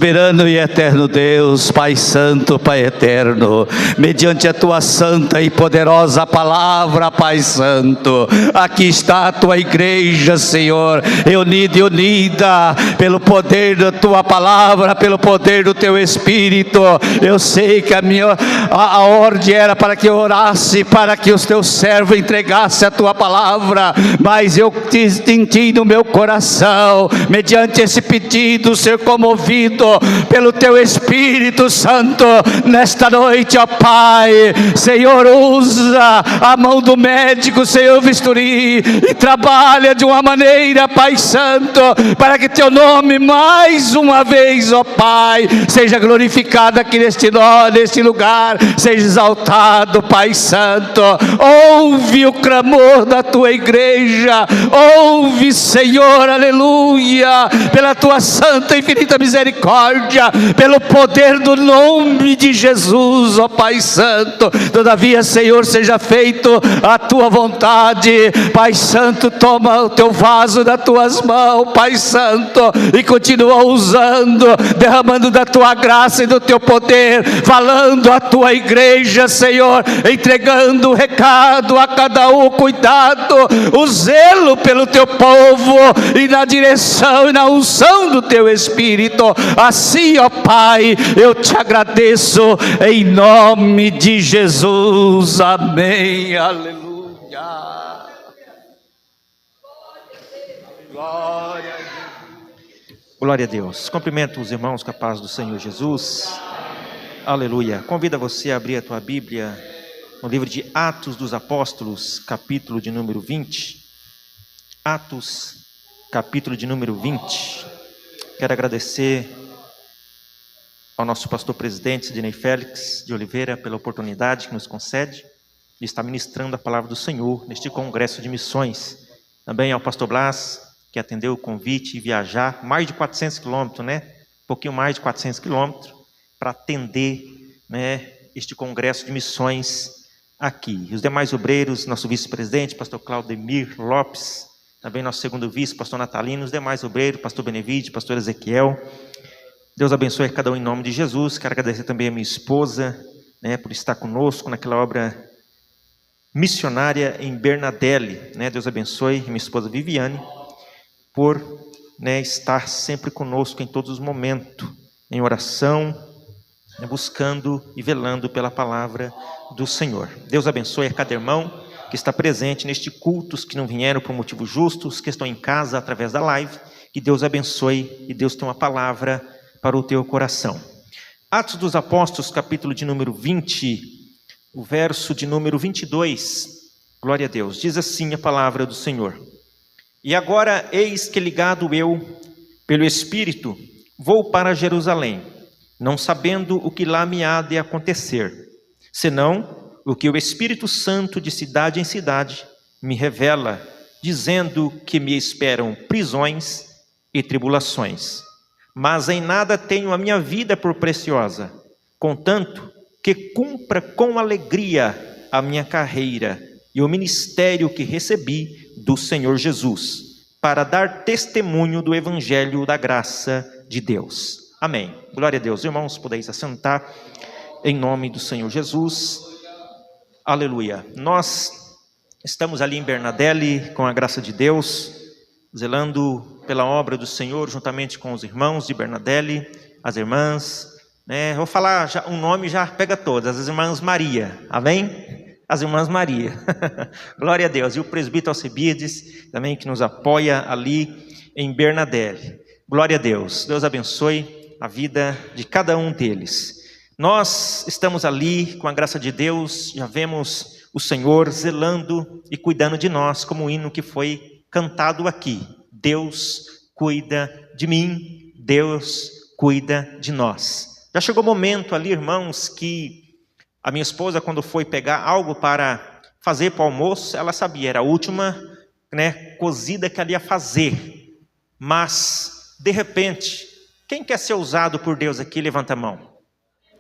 Soberano e eterno Deus, Pai Santo, Pai Eterno, mediante a Tua santa e poderosa palavra, Pai Santo, aqui está a Tua igreja, Senhor, reunida e unida pelo poder da Tua palavra, pelo poder do Teu Espírito. Eu sei que a ordem era para que eu orasse, para que os Teus servos entregassem a Tua palavra, mas eu te senti no meu coração, mediante esse pedido, ser comovido pelo Teu Espírito Santo, nesta noite, ó Pai. Senhor, usa a mão do médico, Senhor, bisturi, e trabalha de uma maneira, Pai Santo, para que Teu nome, mais uma vez, ó Pai, seja glorificado aqui neste lugar, seja exaltado, Pai Santo. Ouve o clamor da Tua igreja, ouve, Senhor, aleluia, pela Tua santa e infinita misericórdia, pelo poder do nome de Jesus, ó Pai Santo. Todavia, Senhor, seja feito a Tua vontade, Pai Santo. Toma o Teu vaso das Tuas mãos, Pai Santo, e continua usando, derramando da Tua graça e do Teu poder, falando à Tua igreja, Senhor, entregando o recado a cada um, cuidado, o zelo pelo Teu povo, e na direção e na unção do Teu Espírito. Assim, ó Pai, eu Te agradeço em nome de Jesus, amém, aleluia. Glória a Deus. Glória a Deus. Cumprimento os irmãos com a paz do Senhor Jesus. Aleluia. Convido você a abrir a tua Bíblia no livro de Atos dos Apóstolos, capítulo de número 20. Atos, capítulo de número 20. Quero agradecer ao nosso pastor presidente, Sidney Félix de Oliveira, pela oportunidade que nos concede de estar ministrando a palavra do Senhor neste congresso de missões. Também ao pastor Blas, que atendeu o convite e viajar mais de 400 quilômetros, Um pouquinho mais de 400 quilômetros, para atender, este congresso de missões aqui. E os demais obreiros, nosso vice-presidente, pastor Claudemir Lopes, também nosso segundo vice, pastor Natalino, os demais obreiros, pastor Benevide, pastor Ezequiel. Deus abençoe cada um em nome de Jesus. Quero agradecer também a minha esposa, por estar conosco naquela obra missionária em Bernadelli, Deus abençoe minha esposa Viviane, por estar sempre conosco em todos os momentos, em oração, buscando e velando pela palavra do Senhor. Deus abençoe a cada irmão que está presente neste culto, os que não vieram por motivos justos, os que estão em casa através da live. Que Deus abençoe e Deus tem uma palavra para o teu coração. Atos dos Apóstolos, capítulo de número 20, o verso de número 22. Glória a Deus. Diz assim a palavra do Senhor: E agora eis que, ligado eu pelo Espírito, vou para Jerusalém, não sabendo o que lá me há de acontecer, senão o que o Espírito Santo de cidade em cidade me revela, dizendo que me esperam prisões e tribulações. Mas em nada tenho a minha vida por preciosa, contanto que cumpra com alegria a minha carreira e o ministério que recebi do Senhor Jesus, para dar testemunho do evangelho da graça de Deus. Amém. Glória a Deus. Irmãos, podeis assentar em nome do Senhor Jesus. Aleluia. Nós estamos ali em Bernadelli, com a graça de Deus, zelando pela obra do Senhor, juntamente com os irmãos de Bernadelli, as irmãs, Vou falar já, um nome já pega todas, as irmãs Maria, amém? As irmãs Maria, glória a Deus. E o presbítero Alcebiades, também, que nos apoia ali em Bernadelli. Glória a Deus. Deus abençoe a vida de cada um deles. Nós estamos ali, com a graça de Deus, já vemos o Senhor zelando e cuidando de nós, como o hino que foi cantado aqui. Deus cuida de mim, Deus cuida de nós. Já chegou o momento ali, irmãos, que a minha esposa, quando foi pegar algo para fazer para o almoço, ela sabia, era a última cozida que ela ia fazer. Mas, de repente, quem quer ser usado por Deus aqui, levanta a mão.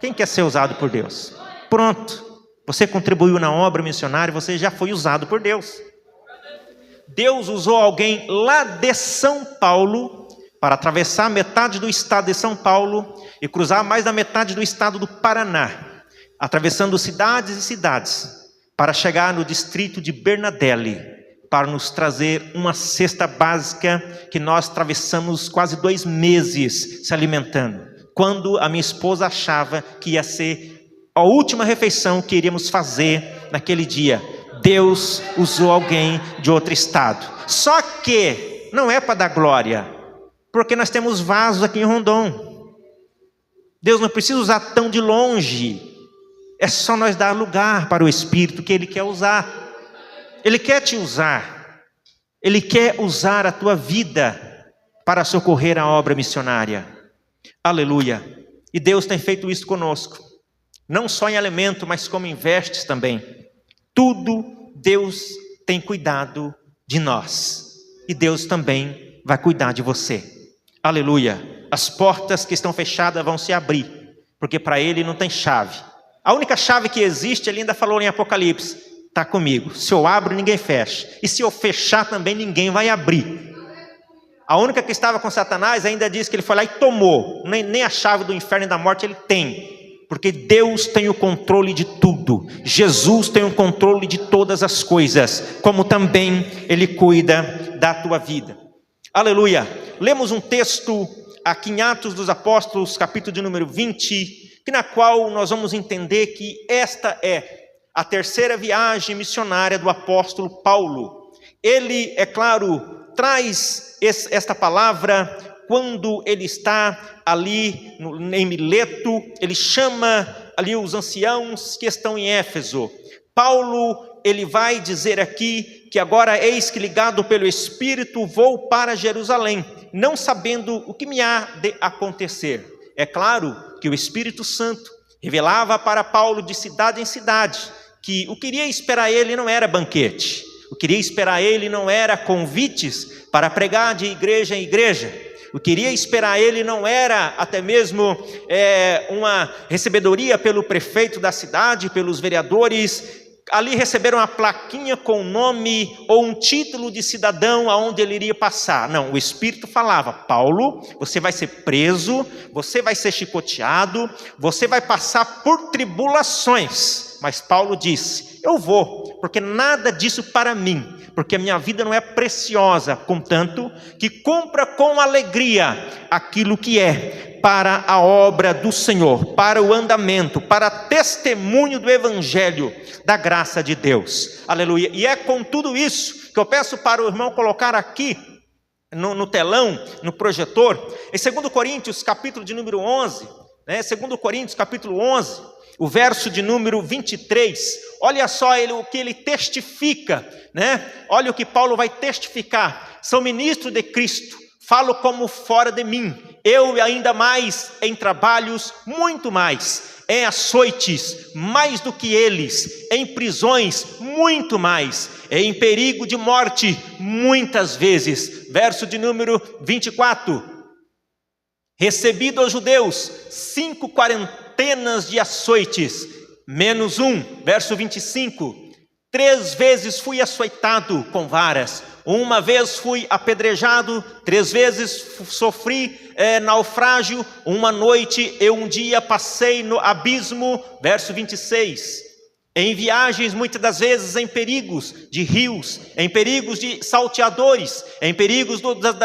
Quem quer ser usado por Deus? Pronto, você contribuiu na obra missionária, você já foi usado por Deus. Deus usou alguém lá de São Paulo para atravessar metade do estado de São Paulo e cruzar mais da metade do estado do Paraná, atravessando cidades e cidades, para chegar no distrito de Bernadelli, para nos trazer uma cesta básica que nós atravessamos quase 2 meses se alimentando, quando a minha esposa achava que ia ser a última refeição que iríamos fazer naquele dia. Deus usou alguém de outro estado. Só que não é para dar glória, porque nós temos vasos aqui em Rondon. Deus não precisa usar tão de longe. É só nós dar lugar para o Espírito que Ele quer usar. Ele quer te usar. Ele quer usar a tua vida para socorrer a obra missionária. Aleluia. E Deus tem feito isso conosco. Não só em alimento, mas como em vestes também. Tudo Deus tem cuidado de nós. E Deus também vai cuidar de você. Aleluia. As portas que estão fechadas vão se abrir, porque para Ele não tem chave. A única chave que existe, Ele ainda falou em Apocalipse, está comigo. Se eu abro, ninguém fecha. E se eu fechar também, ninguém vai abrir. A única que estava com Satanás ainda diz que ele foi lá e tomou. Nem a chave do inferno e da morte ele tem. Porque Deus tem o controle de tudo. Jesus tem o controle de todas as coisas. Como também Ele cuida da tua vida. Aleluia. Lemos um texto aqui em Atos dos Apóstolos, capítulo de número 20, que na qual nós vamos entender que esta é a terceira viagem missionária do apóstolo Paulo. Ele, é claro, traz esta palavra quando ele está ali em Mileto. Ele chama ali os anciãos que estão em Éfeso. Paulo, ele vai dizer aqui que agora eis que ligado pelo Espírito vou para Jerusalém, não sabendo o que me há de acontecer. É claro que o Espírito Santo revelava para Paulo de cidade em cidade que o que iria esperar ele não era banquete, o que iria esperar ele não era convites para pregar de igreja em igreja, o que iria esperar ele não era até mesmo uma recebedoria pelo prefeito da cidade, pelos vereadores. Ali receberam uma plaquinha com o nome ou um título de cidadão aonde ele iria passar. Não, o Espírito falava: Paulo, você vai ser preso, você vai ser chicoteado, você vai passar por tribulações. Mas Paulo disse: eu vou, porque nada disso para mim, porque a minha vida não é preciosa, contanto que cumpra com alegria aquilo que é para a obra do Senhor, para o andamento, para testemunho do Evangelho, da graça de Deus. Aleluia. E é com tudo isso que eu peço para o irmão colocar aqui no telão, no projetor, em 2 Coríntios, capítulo de número 11, 2 Coríntios, capítulo 11, o verso de número 23, olha só o que ele testifica, Olha o que Paulo vai testificar: sou ministro de Cristo, falo como fora de mim, eu ainda mais em trabalhos, muito mais, em açoites, mais do que eles, em prisões, muito mais, em perigo de morte, muitas vezes. Verso de número 24, recebi dos judeus 5 quarentenas de açoites, menos um. Verso 25, 3 vezes fui açoitado com varas, 1 vez fui apedrejado, 3 vezes sofri naufrágio, 1 noite e 1 dia passei no abismo. Verso 26, em viagens muitas das vezes em perigos de rios, em perigos de salteadores, em perigos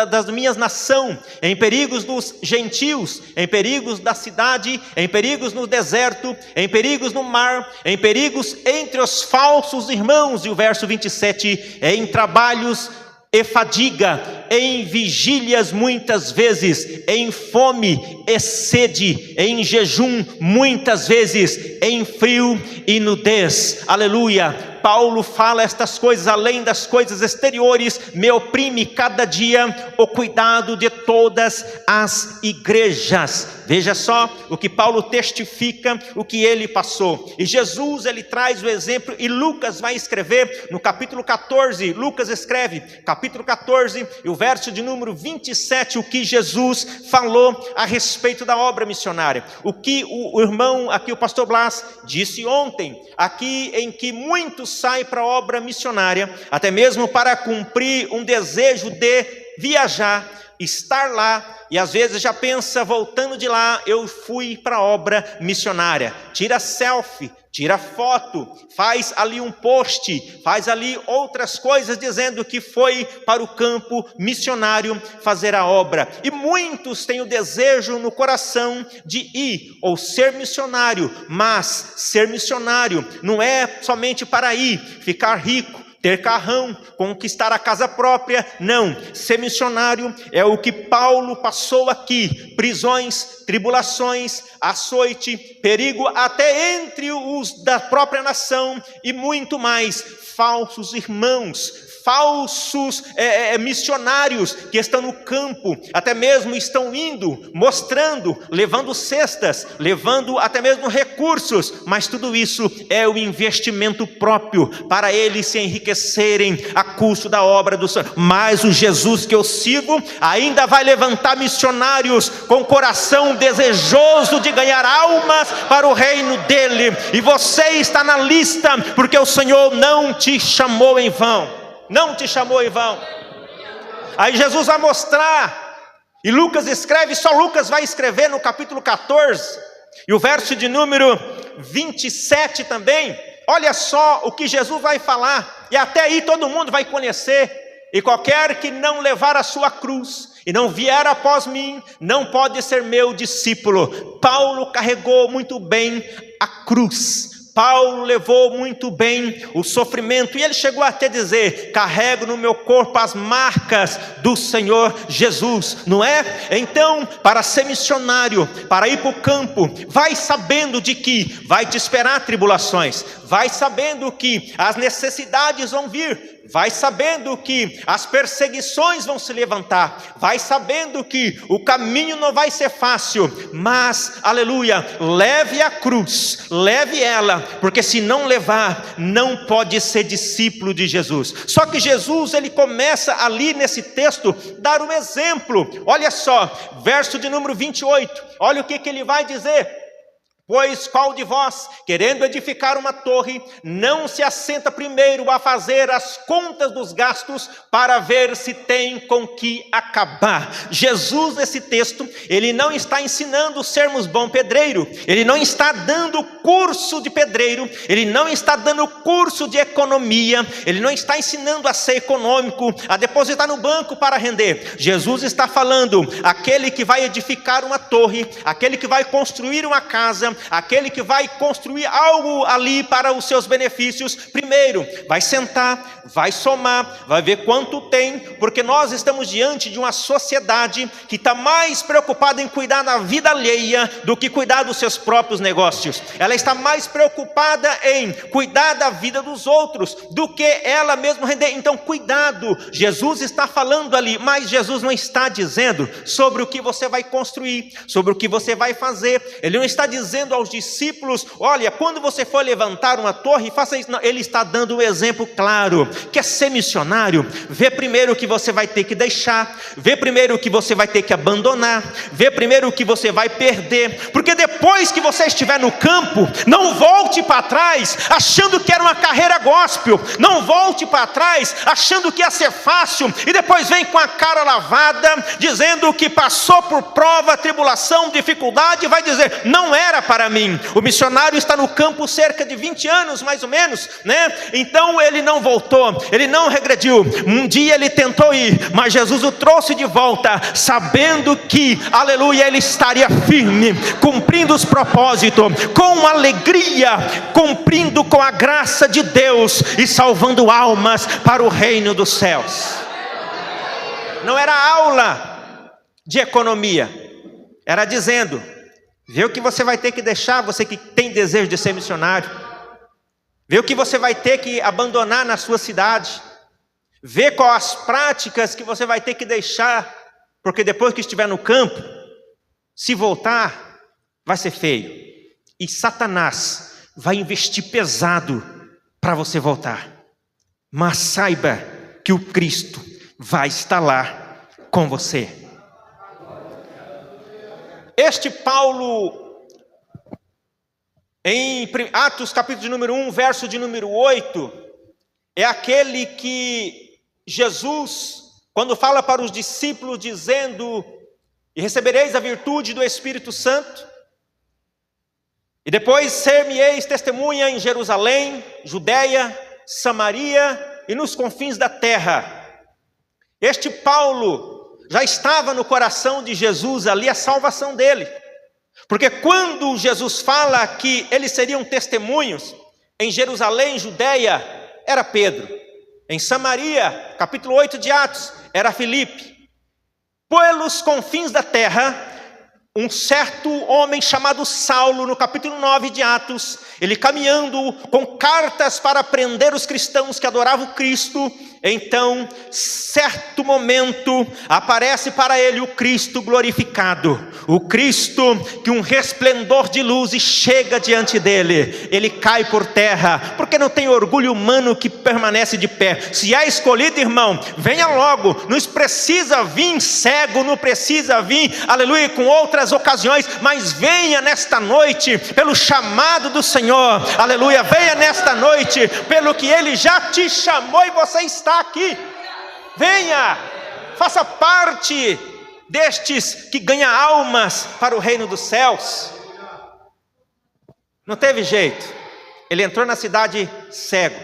das minhas nação, em perigos dos gentios, em perigos da cidade, em perigos no deserto, em perigos no mar, em perigos entre os falsos irmãos. E o verso 27, em trabalhos e fadiga, em vigílias muitas vezes, em fome e sede, em jejum muitas vezes, em frio e nudez. Aleluia. Paulo fala estas coisas, além das coisas exteriores, me oprime cada dia o cuidado de todas as igrejas. Veja só o que Paulo testifica, o que ele passou. E Jesus, ele traz o exemplo, e Lucas vai escrever no capítulo 14, Lucas escreve, capítulo 14, e o verso de número 27, o que Jesus falou a respeito da obra missionária. O que o irmão, aqui o pastor Blas, disse ontem, aqui em que muitos saem para a obra missionária, até mesmo para cumprir um desejo de viajar, estar lá, e às vezes já pensa, voltando de lá, eu fui para a obra missionária. Tira selfie, tira foto, faz ali um post, faz ali outras coisas dizendo que foi para o campo missionário fazer a obra. E muitos têm o desejo no coração de ir ou ser missionário, mas ser missionário não é somente para ir, ficar rico, ter carrão, conquistar a casa própria. Não, ser missionário é o que Paulo passou aqui: prisões, tribulações, açoite, perigo até entre os da própria nação e muito mais. Falsos irmãos, falsos missionários que estão no campo, até mesmo estão indo, mostrando, levando cestas, levando até mesmo recursos, mas tudo isso é o investimento próprio para eles se enriquecerem a custo da obra do Senhor. Mas o Jesus que eu sigo ainda vai levantar missionários com coração desejoso de ganhar almas para o reino dele, e você está na lista, porque o Senhor não te chamou em vão. Não te chamou em vão. Aí Jesus vai mostrar, e Lucas escreve, só Lucas vai escrever no capítulo 14, e o verso de número 27 também. Olha só o que Jesus vai falar, e até aí todo mundo vai conhecer. E qualquer que não levar a sua cruz e não vier após mim, não pode ser meu discípulo. Paulo carregou muito bem a cruz. Paulo levou muito bem o sofrimento, e ele chegou até dizer: carrego no meu corpo as marcas do Senhor Jesus, não é? Então, para ser missionário, para ir para o campo, vai sabendo de que vai te esperar tribulações, vai sabendo que as necessidades vão vir, vai sabendo que as perseguições vão se levantar, vai sabendo que o caminho não vai ser fácil, mas, aleluia, leve a cruz, leve ela, porque se não levar, não pode ser discípulo de Jesus. Só que Jesus, ele começa ali nesse texto, dar um exemplo. Olha só, verso de número 28, olha o que ele vai dizer: pois qual de vós, querendo edificar uma torre, não se assenta primeiro a fazer as contas dos gastos, para ver se tem com que acabar? Jesus, nesse texto, ele não está ensinando sermos bom pedreiro, ele não está dando curso de pedreiro, ele não está dando curso de economia, ele não está ensinando a ser econômico, a depositar no banco para render. Jesus está falando: aquele que vai edificar uma torre, aquele que vai construir uma casa, aquele que vai construir algo ali para os seus benefícios, primeiro vai sentar, vai somar, vai ver quanto tem, porque nós estamos diante de uma sociedade que está mais preocupada em cuidar da vida alheia do que cuidar dos seus próprios negócios. Ela está mais preocupada em cuidar da vida dos outros do que ela mesma render. Então, cuidado, Jesus está falando ali, mas Jesus não está dizendo sobre o que você vai construir, sobre o que você vai fazer. Ele não está dizendo aos discípulos: olha, quando você for levantar uma torre, faça isso. Não, ele está dando um exemplo claro. Quer ser missionário? Vê primeiro o que você vai ter que deixar, vê primeiro o que você vai ter que abandonar, vê primeiro o que você vai perder, porque depois que você estiver no campo, não volte para trás achando que era uma carreira gospel, não volte para trás achando que ia ser fácil, e depois vem com a cara lavada, dizendo que passou por prova, tribulação, dificuldade, e vai dizer: não era para mim. O missionário está no campo cerca de 20 anos, mais ou menos, né? Então ele não voltou, ele não regrediu. Um dia ele tentou ir, mas Jesus o trouxe de volta, sabendo que, aleluia, ele estaria firme, cumprindo os propósitos, com alegria, cumprindo com a graça de Deus e salvando almas para o reino dos céus. Não era aula de economia, era dizendo: vê o que você vai ter que deixar, você que tem desejo de ser missionário. Vê o que você vai ter que abandonar na sua cidade. Vê quais as práticas que você vai ter que deixar, porque depois que estiver no campo, se voltar, vai ser feio. E Satanás vai investir pesado para você voltar. Mas saiba que o Cristo vai estar lá com você. Este Paulo, em Atos capítulo de número 1, verso de número 8, é aquele que Jesus quando fala para os discípulos dizendo: e recebereis a virtude do Espírito Santo, e depois ser-me-eis testemunha em Jerusalém, Judeia, Samaria e nos confins da terra. Este Paulo já estava no coração de Jesus ali a salvação dele. Porque quando Jesus fala que eles seriam testemunhos em Jerusalém, Judeia, era Pedro. Em Samaria, capítulo 8 de Atos, era Filipe. Pelos confins da terra, um certo homem chamado Saulo, no capítulo 9 de Atos, ele caminhando com cartas para prender os cristãos que adoravam Cristo. Então, certo momento, aparece para ele o Cristo glorificado, o Cristo que um resplendor de luz chega diante dele. Ele cai por terra, porque não tem orgulho humano que permanece de pé. Se é escolhido, irmão, venha logo. Não precisa vir cego, não precisa vir, aleluia, com outras ocasiões, mas venha nesta noite pelo chamado do Senhor, aleluia. Venha nesta noite pelo que Ele já te chamou e você está aqui. Venha, faça parte destes que ganham almas para o reino dos céus. Não teve jeito, ele entrou na cidade cego.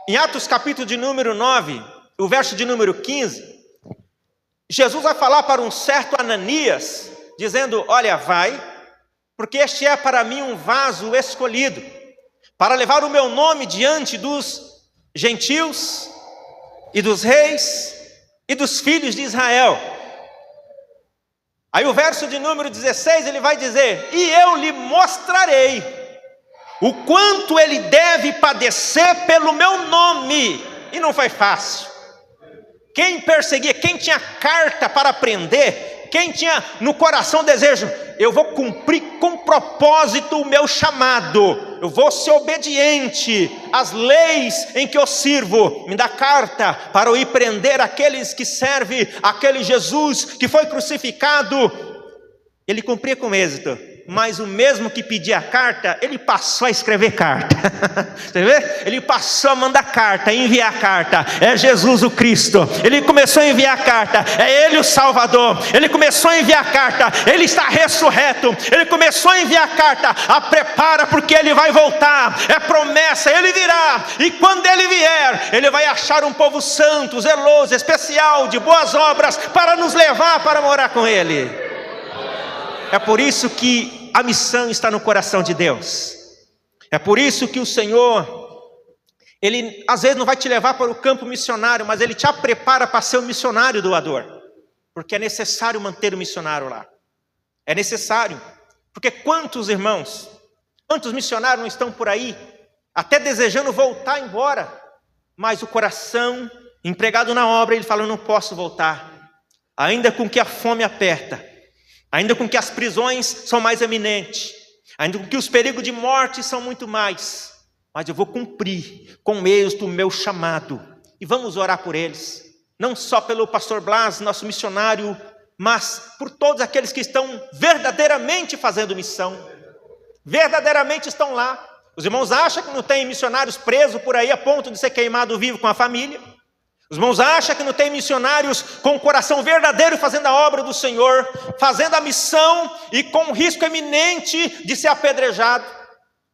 Em Atos capítulo de número 9, o verso de número 15, Jesus vai falar para um certo Ananias, dizendo: olha, vai, porque este é para mim um vaso escolhido, para levar o meu nome diante dos gentios e dos reis e dos filhos de Israel. Aí o verso de número 16, ele vai dizer: e eu lhe mostrarei o quanto ele deve padecer pelo meu nome. E não foi fácil. Quem perseguia, quem tinha carta para prender, quem tinha no coração desejo: eu vou cumprir com propósito o meu chamado, eu vou ser obediente às leis em que eu sirvo, me dá carta para eu ir prender aqueles que servem aquele Jesus que foi crucificado. Ele cumpria com êxito, mas o mesmo que pedia a carta, ele passou a escrever carta. Você vê? Ele passou a mandar carta, a enviar carta. É Jesus o Cristo. Ele começou a enviar carta. É Ele o Salvador. Ele começou a enviar carta. Ele está ressurreto. Ele começou a enviar carta. A prepara, porque Ele vai voltar. É promessa, Ele virá. E quando Ele vier, Ele vai achar um povo santo, zeloso, especial, de boas obras, para nos levar para morar com Ele. É por isso que a missão está no coração de Deus. É por isso que o Senhor, Ele às vezes não vai te levar para o campo missionário, mas Ele te prepara para ser um missionário doador. Porque é necessário manter o missionário lá. É necessário. Porque quantos irmãos, quantos missionários não estão por aí, até desejando voltar embora, mas o coração, empregado na obra, ele fala: eu não posso voltar. Ainda com que a fome aperta, ainda com que as prisões são mais eminentes, ainda com que os perigos de morte são muito mais, mas eu vou cumprir com êxito o meu chamado. E vamos orar por eles, não só pelo pastor Blas, nosso missionário, mas por todos aqueles que estão verdadeiramente fazendo missão, verdadeiramente estão lá. Os irmãos acham que não tem missionários presos por aí a ponto de ser queimado vivo com a família? Os irmãos acham que não tem missionários com o coração verdadeiro fazendo a obra do Senhor, fazendo a missão e com risco eminente de ser apedrejado,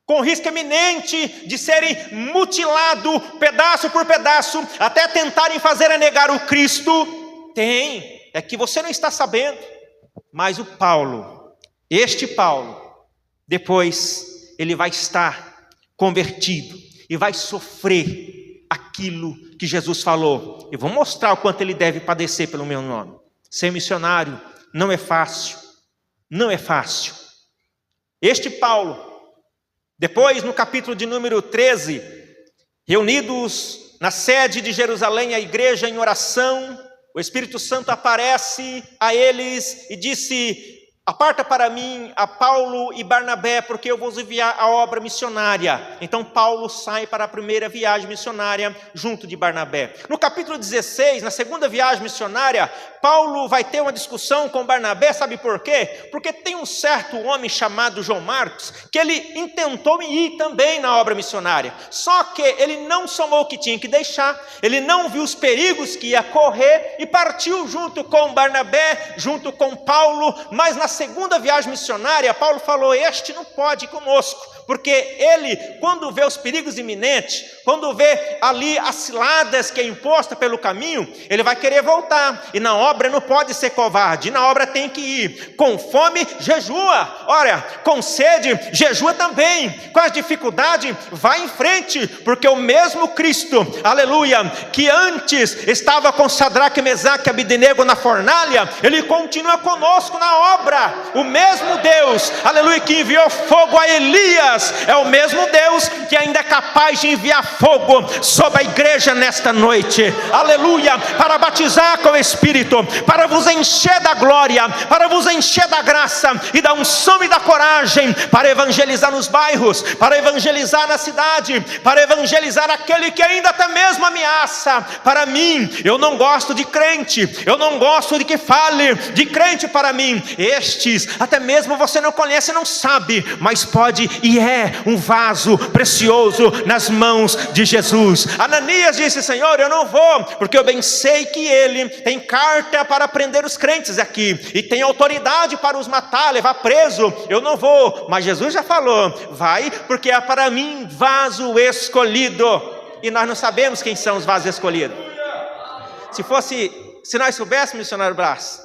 com risco eminente de serem mutilados pedaço por pedaço, até tentarem fazer a negar o Cristo? Tem, é que você não está sabendo. Mas o Paulo, este Paulo, depois ele vai estar convertido e vai sofrer aquilo que Jesus falou: eu vou mostrar o quanto ele deve padecer pelo meu nome. Ser missionário não é fácil, não é fácil. Este Paulo, depois no capítulo de número 13, reunidos na sede de Jerusalém, a igreja em oração, o Espírito Santo aparece a eles e disse: aparta para mim a Paulo e Barnabé, porque eu vou enviar a obra missionária. Então Paulo sai para a primeira viagem missionária junto de Barnabé. No capítulo 16, na segunda viagem missionária, Paulo vai ter uma discussão com Barnabé, sabe por quê? Porque tem um certo homem chamado João Marcos, que ele intentou ir também na obra missionária. Só que ele não somou o que tinha que deixar, ele não viu os perigos que ia correr e partiu junto com Barnabé, junto com Paulo, mas na segunda viagem missionária, Paulo falou, este não pode ir conosco, porque ele, quando vê os perigos iminentes, quando vê ali as ciladas que é imposta pelo caminho, ele vai querer voltar, e na obra não pode ser covarde, na obra tem que ir, com fome, jejua, ora, com sede, jejua também, com as dificuldades, vai em frente, porque o mesmo Cristo, aleluia, que antes estava com Sadraque, Mesaque e Abednego na fornalha, ele continua conosco na obra, o mesmo Deus, aleluia, que enviou fogo a Elias, é o mesmo Deus que ainda é capaz de enviar fogo sobre a igreja nesta noite, aleluia, para batizar com o Espírito, para vos encher da glória, para vos encher da graça e da unção e da coragem, para evangelizar nos bairros, para evangelizar na cidade, para evangelizar aquele que ainda até mesmo ameaça. Para mim, eu não gosto de crente, eu não gosto de que fale de crente para mim, estes até mesmo você não conhece, não sabe, mas pode e é um vaso precioso nas mãos de Jesus. Ananias disse, Senhor, eu não vou, porque eu bem sei que ele tem carta para prender os crentes aqui, e tem autoridade para os matar, levar preso, eu não vou, mas Jesus já falou, vai, porque é para mim vaso escolhido, e nós não sabemos quem são os vasos escolhidos. Se nós soubéssemos, missionário Brás,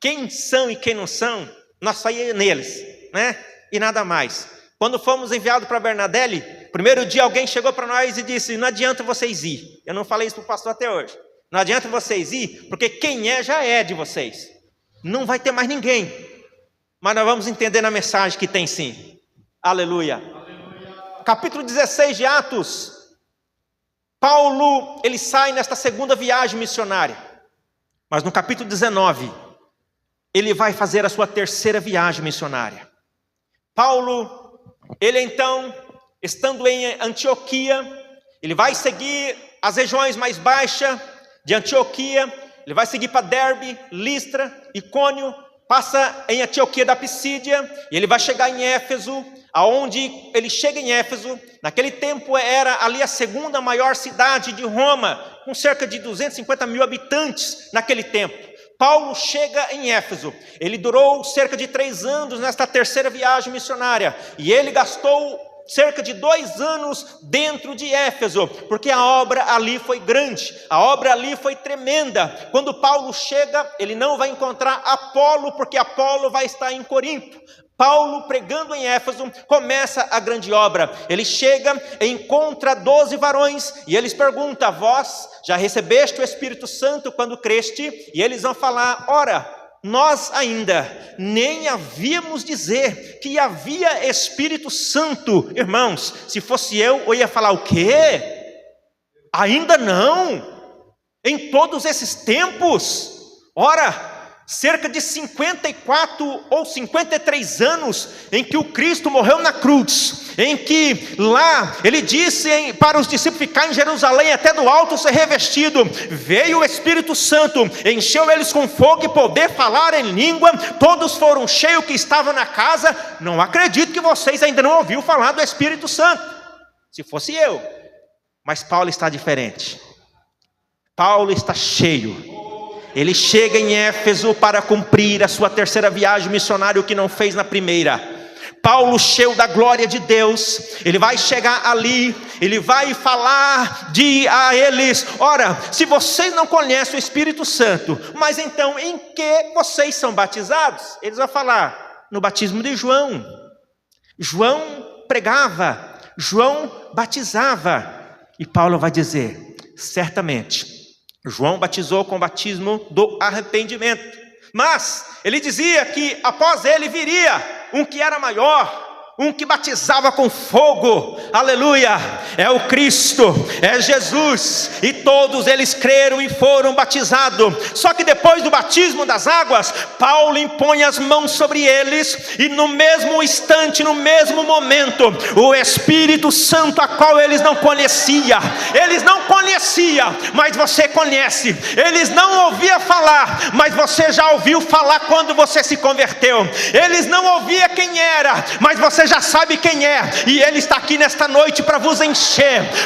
quem são e quem não são, nós só íamos neles, né? E nada mais. Quando fomos enviados para Bernadelli, primeiro dia alguém chegou para nós e disse, não adianta vocês ir. Eu não falei isso para o pastor até hoje. Não adianta vocês ir, porque quem é, já é de vocês. Não vai ter mais ninguém. Mas nós vamos entender na mensagem que tem sim. Aleluia. Aleluia. Capítulo 16 de Atos. Paulo, ele sai nesta segunda viagem missionária. Mas no capítulo 19, ele vai fazer a sua terceira viagem missionária. Paulo, ele então, estando em Antioquia, ele vai seguir as regiões mais baixas de Antioquia, ele vai seguir para Derbe, Listra, Icônio, passa em Antioquia da Pisídia, e ele vai chegar em Éfeso, aonde ele chega em Éfeso, naquele tempo era ali a segunda maior cidade de Roma, com cerca de 250 mil habitantes naquele tempo. Paulo chega em Éfeso, ele durou cerca de 3 anos nesta terceira viagem missionária, e ele gastou cerca de 2 anos dentro de Éfeso, porque a obra ali foi grande, a obra ali foi tremenda. Quando Paulo chega, ele não vai encontrar Apolo, porque Apolo vai estar em Corinto. Paulo, pregando em Éfeso, começa a grande obra. Ele chega, encontra 12 varões, e eles perguntam, vós já recebeste o Espírito Santo quando creste? E eles vão falar, ora, nós ainda nem havíamos dizer que havia Espírito Santo. Irmãos, se fosse eu ia falar o quê? Ainda não? Em todos esses tempos? Ora, cerca de 54 ou 53 anos em que o Cristo morreu na cruz, em que lá ele disse para os discípulos ficar em Jerusalém até do alto ser revestido, veio o Espírito Santo, encheu eles com fogo e poder falar em língua, todos foram cheios que estavam na casa. Não acredito que vocês ainda não ouviram falar do Espírito Santo, se fosse eu. Mas Paulo está diferente, Paulo está cheio. Ele chega em Éfeso para cumprir a sua terceira viagem missionária, o que não fez na primeira. Paulo, cheio da glória de Deus, ele vai chegar ali, ele vai falar a eles, ora, se vocês não conhecem o Espírito Santo, mas então em que vocês são batizados? Eles vão falar, no batismo de João. João pregava, João batizava, e Paulo vai dizer, certamente, João batizou com o batismo do arrependimento, mas ele dizia que após ele viria um que era maior, um que batizava com fogo, aleluia, é o Cristo, é Jesus, e todos eles creram e foram batizados. Só que depois do batismo das águas, Paulo impõe as mãos sobre eles, e no mesmo instante, no mesmo momento, o Espírito Santo, a qual eles não conheciam, mas você conhece. Eles não ouviam falar, mas você já ouviu falar quando você se converteu. Eles não ouviam quem era, mas você já sabe quem é. E Ele está aqui nesta noite para vos encher,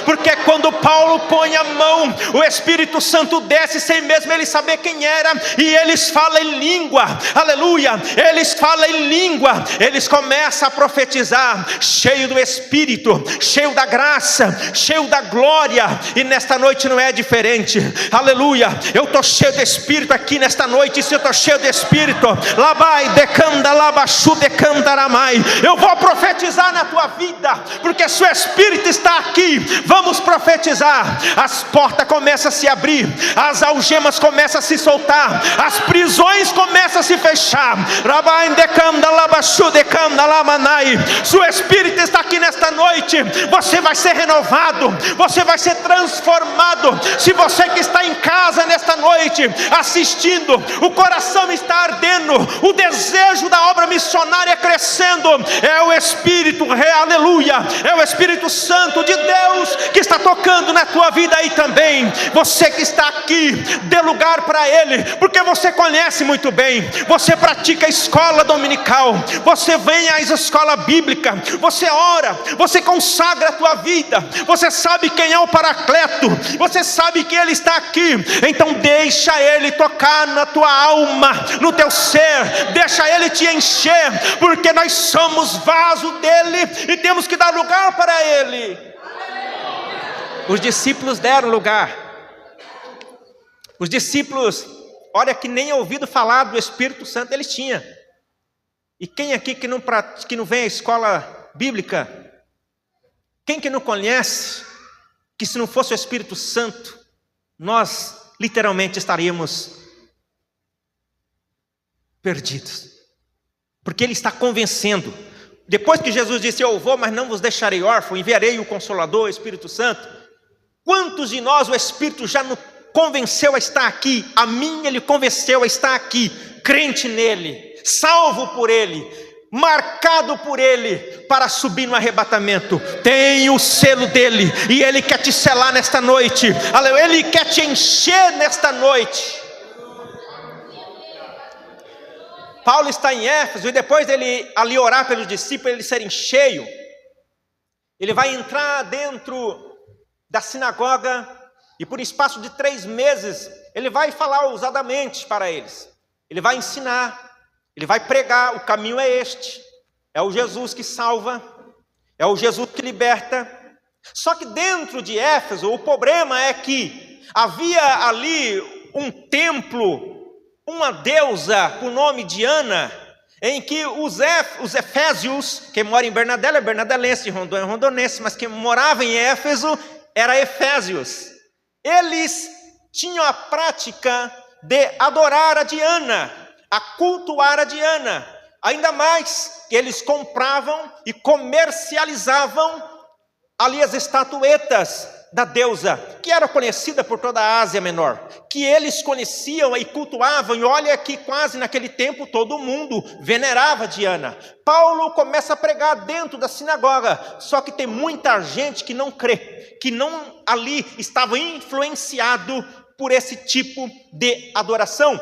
porque quando Paulo põe a mão, o Espírito Santo desce sem mesmo ele saber quem era, e eles falam em língua, aleluia, eles falam em língua, eles começam a profetizar, cheio do Espírito, cheio da graça, cheio da glória. E nesta noite não é diferente, aleluia. Eu estou cheio de Espírito aqui nesta noite, e se eu estou cheio de Espírito, labai, decanda, labachu, decandaramai, eu vou profetizar na tua vida, porque se o Espírito está aqui, vamos profetizar. As portas começam a se abrir, as algemas começam a se soltar, as prisões começam a se fechar. Rabai, decanda, labachu, decanda, lamanai. Se o Espírito está aqui nesta noite, você vai ser renovado, você vai ser transformado. Se você que está em casa nesta noite assistindo, o coração está ardendo, o desejo da obra missionária crescendo, é o Espírito, aleluia, é o Espírito Santo de Deus que está tocando na tua vida aí também. Você que está aqui, dê lugar para Ele, porque você conhece muito bem, você pratica a escola dominical, você vem à escola bíblica, você ora, você consagra a tua vida, você sabe quem é o Paracleto, você sabe que Ele está aqui. Então deixa Ele tocar na tua alma, no teu ser, deixa Ele te encher, porque nós somos vaso dEle e temos que dar lugar para Ele. Os discípulos deram lugar. Os discípulos, olha, que nem ouvido falar do Espírito Santo eles tinham. E quem aqui que não vem à escola bíblica, quem que não conhece que se não fosse o Espírito Santo, nós literalmente estaríamos perdidos? Porque Ele está convencendo. Depois que Jesus disse: eu vou, mas não vos deixarei órfão, enviarei o Consolador, o Espírito Santo. Quantos de nós o Espírito já nos convenceu a estar aqui? A mim Ele convenceu a estar aqui, crente nele, salvo por Ele, marcado por Ele para subir no arrebatamento. Tem o selo dEle, e Ele quer te selar nesta noite, Ele quer te encher nesta noite. Paulo está em Éfeso, e depois dele ali orar pelos discípulos, eles serem cheios, ele vai entrar dentro da sinagoga, e por espaço de 3 meses, ele vai falar ousadamente para eles, ele vai ensinar, ele vai pregar. O caminho é este, é o Jesus que salva, é o Jesus que liberta. Só que dentro de Éfeso, o problema é que havia ali um templo, uma deusa com o nome de Diana, em que os efésios, quem mora em Bernadela é bernadelense, Rondônia é rondonense, mas quem morava em Éfeso era efésios. Eles tinham a prática de adorar a Diana, a cultuar a Diana, ainda mais que eles compravam e comercializavam ali as estatuetas da deusa, que era conhecida por toda a Ásia Menor, que eles conheciam e cultuavam, e olha que quase naquele tempo todo mundo venerava Diana. Paulo começa a pregar dentro da sinagoga, só que tem muita gente que não crê, que não ali estava influenciado por esse tipo de adoração.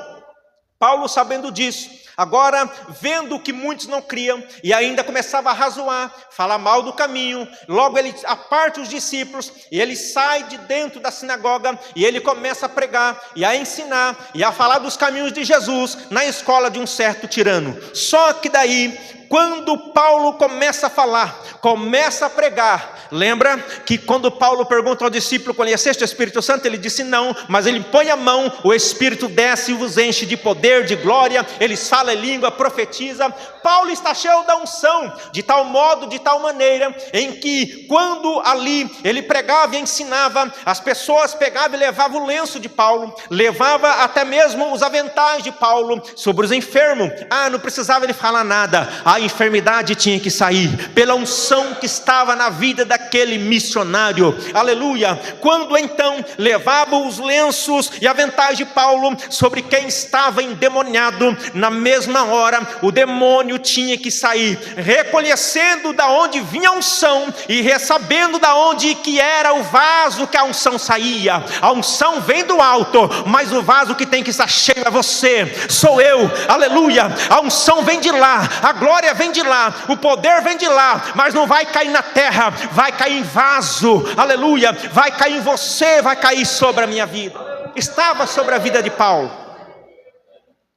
Paulo, sabendo disso, agora vendo que muitos não criam, e ainda começava a razoar, falar mal do caminho, logo ele aparta os discípulos, e ele sai de dentro da sinagoga, e ele começa a pregar, e a ensinar, e a falar dos caminhos de Jesus, na escola de um certo tirano. Só que daí, quando Paulo começa a falar, começa a pregar, lembra que quando Paulo pergunta ao discípulo: conheceste o Espírito Santo? Ele disse não, mas ele põe a mão, o Espírito desce e vos enche de poder, de glória, eles falam em língua, profetiza. Paulo está cheio da unção, de tal modo, de tal maneira, em que quando ali ele pregava e ensinava, as pessoas pegavam e levavam o lenço de Paulo, levava até mesmo os aventais de Paulo sobre os enfermos. Não precisava ele falar nada, a enfermidade tinha que sair, pela unção que estava na vida daquele missionário, aleluia. Quando então levavam os lenços e aventais de Paulo sobre quem estava endemoniado, na mesma hora o demônio tinha que sair, reconhecendo da onde vinha a unção e sabendo da onde que era o vaso que a unção saía. A unção vem do alto, mas o vaso que tem que estar cheio é você, sou eu, aleluia. A unção vem de lá, a glória vem de lá, o poder vem de lá, mas não vai cair na terra, vai cair em vaso, aleluia, vai cair em você, vai cair sobre a minha vida. Estava sobre a vida de Paulo.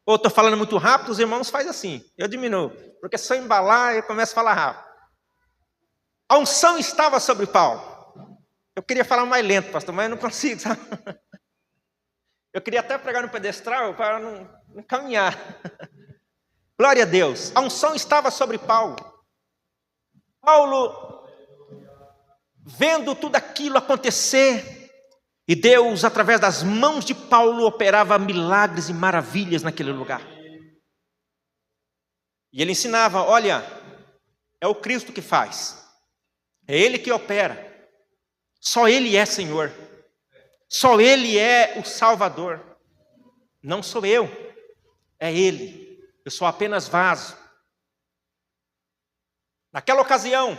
Ou estou falando muito rápido, os irmãos fazem assim, eu diminuo, porque se eu embalar eu começo a falar rápido. A unção estava sobre Paulo. Eu queria falar mais lento, pastor, mas eu não consigo, sabe? Eu queria até pregar no pedestral para não caminhar. Glória a Deus, a unção estava sobre Paulo. Paulo, vendo tudo aquilo acontecer, e Deus, através das mãos de Paulo, operava milagres e maravilhas naquele lugar. E ele ensinava, olha, é o Cristo que faz, é Ele que opera, só Ele é Senhor, só Ele é o Salvador, não sou eu, é Ele. Eu sou apenas vaso. Naquela ocasião,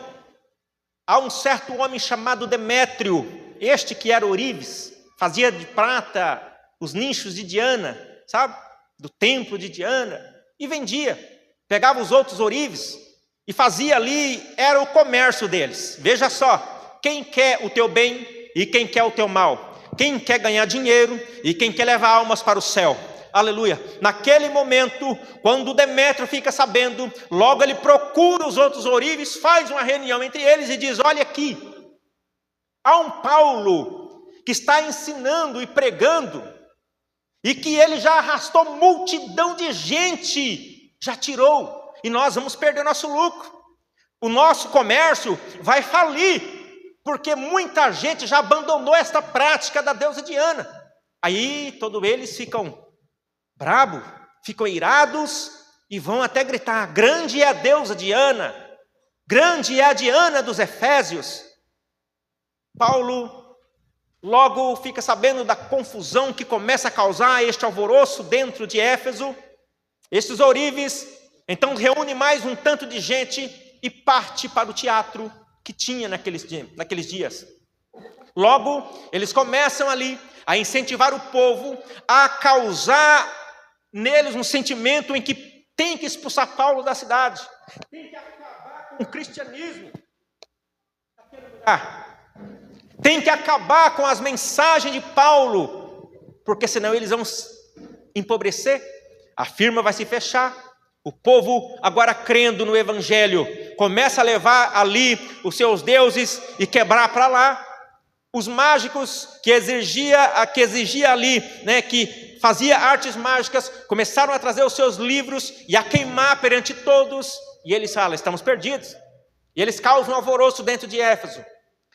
há um certo homem chamado Demétrio, este que era ourives, fazia de prata os nichos de Diana, sabe? Do templo de Diana, e vendia. Pegava os outros ourives e fazia ali, era o comércio deles. Veja só, quem quer o teu bem e quem quer o teu mal. Quem quer ganhar dinheiro e quem quer levar almas para o céu. Aleluia. Naquele momento, quando Demétrio fica sabendo, logo ele procura os outros ourives, faz uma reunião entre eles e diz, olha aqui, há um Paulo que está ensinando e pregando, e que ele já arrastou multidão de gente, já tirou, e nós vamos perder nosso lucro, o nosso comércio vai falir, porque muita gente já abandonou esta prática da deusa Diana. Aí todos eles ficam brabo, ficam irados e vão até gritar, grande é a deusa Diana, grande é a Diana dos Efésios. Paulo logo fica sabendo da confusão que começa a causar este alvoroço dentro de Éfeso. Estes ourives então reúne mais um tanto de gente e parte para o teatro que tinha naqueles dias. Logo eles começam ali a incentivar o povo, a causar neles um sentimento em que tem que expulsar Paulo da cidade, tem que acabar com o cristianismo naquele lugar, tem que acabar com as mensagens de Paulo, porque senão eles vão empobrecer, a firma vai se fechar, o povo agora crendo no evangelho, começa a levar ali os seus deuses e quebrar para lá. Os mágicos que exigia ali, né, que fazia artes mágicas, começaram a trazer os seus livros e a queimar perante todos, e eles falam, estamos perdidos. E eles causam um alvoroço dentro de Éfeso,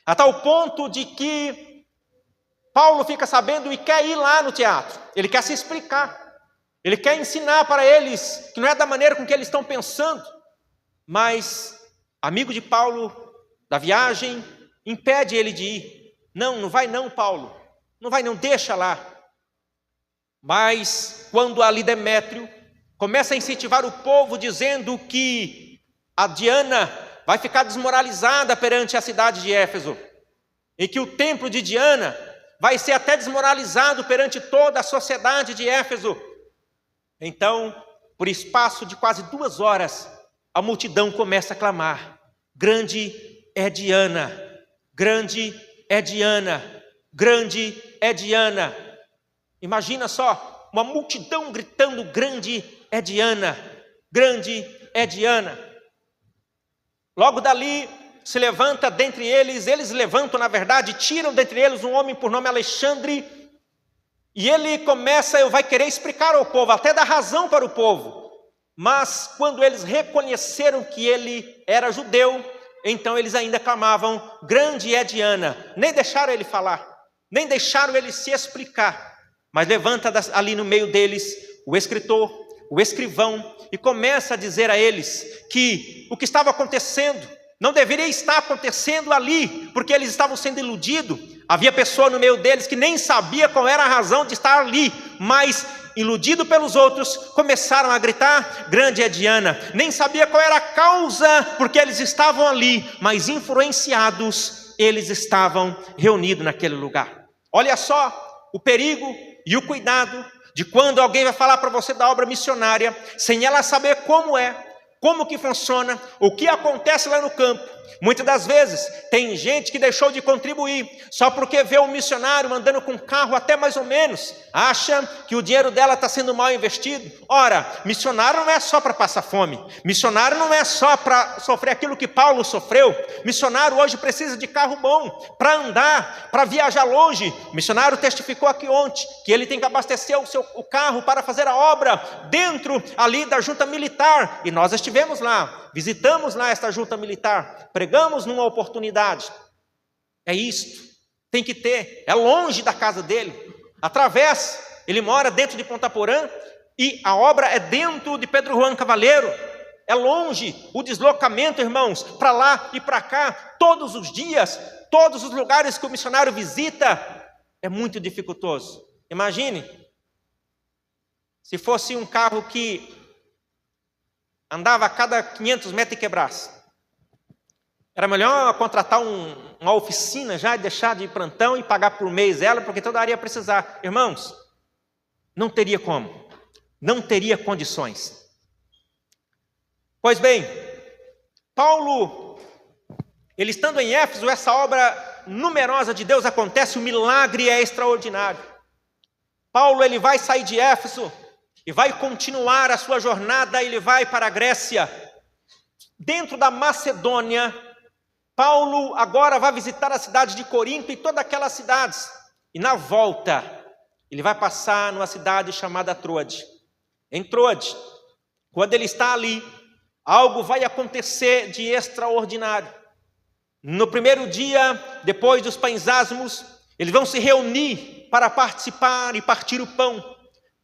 a tal ponto de que Paulo fica sabendo e quer ir lá no teatro, ele quer se explicar, ele quer ensinar para eles, que não é da maneira com que eles estão pensando, mas amigo de Paulo, da viagem, impede ele de ir. Não vai não, Paulo, não vai não, deixa lá. Mas quando ali Demétrio começa a incentivar o povo, dizendo que a Diana vai ficar desmoralizada perante a cidade de Éfeso, e que o templo de Diana vai ser até desmoralizado perante toda a sociedade de Éfeso. Então, por espaço de quase 2 horas, a multidão começa a clamar, grande é Diana, grande é Diana, grande é Diana. Imagina só, uma multidão gritando, grande é Diana, grande é Diana. Logo dali se levanta dentre eles levantam na verdade, tiram dentre eles um homem por nome Alexandre, e ele vai querer explicar ao povo, até dar razão para o povo, mas quando eles reconheceram que ele era judeu, então eles ainda clamavam, grande é Diana, nem deixaram ele falar, nem deixaram ele se explicar, mas levanta ali no meio deles o escritor, o escrivão, e começa a dizer a eles que o que estava acontecendo não deveria estar acontecendo ali, porque eles estavam sendo iludidos. Havia pessoa no meio deles que nem sabia qual era a razão de estar ali, mas iludido pelos outros, começaram a gritar: grande é Diana. Nem sabia qual era a causa porque eles estavam ali, mas influenciados, eles estavam reunidos naquele lugar. Olha só o perigo e o cuidado de quando alguém vai falar para você da obra missionária, sem ela saber como que funciona, o que acontece lá no campo. Muitas das vezes tem gente que deixou de contribuir só porque vê um missionário andando com um carro até mais ou menos, acha que o dinheiro dela está sendo mal investido. Ora, missionário não é só para passar fome, missionário não é só para sofrer aquilo que Paulo sofreu. Missionário hoje precisa de carro bom para andar, para viajar longe. O missionário testificou aqui ontem que ele tem que abastecer o carro para fazer a obra dentro ali da junta militar, e nós estivemos lá, visitamos lá esta junta militar, pregamos numa oportunidade. É isto, tem que ter, é longe da casa dele, atravessa, ele mora dentro de Ponta Porã, e a obra é dentro de Pedro Juan Cavaleiro, é longe o deslocamento, irmãos, para lá e para cá, todos os dias, todos os lugares que o missionário visita, é muito dificultoso. Imagine, se fosse um carro que andava a cada 500 metros e quebrasse. Era melhor contratar uma oficina já e deixar de ir plantão e pagar por mês ela, porque toda área ia precisar. Irmãos, não teria como, não teria condições. Pois bem, Paulo, ele estando em Éfeso, essa obra numerosa de Deus acontece, o milagre é extraordinário. Paulo, ele vai sair de Éfeso e vai continuar a sua jornada, ele vai para a Grécia. Dentro da Macedônia, Paulo agora vai visitar a cidade de Corinto e todas aquelas cidades. E na volta, ele vai passar numa cidade chamada Troade. Em Troade, quando ele está ali, algo vai acontecer de extraordinário. No primeiro dia, depois dos pães asmos, eles vão se reunir para participar e partir o pão.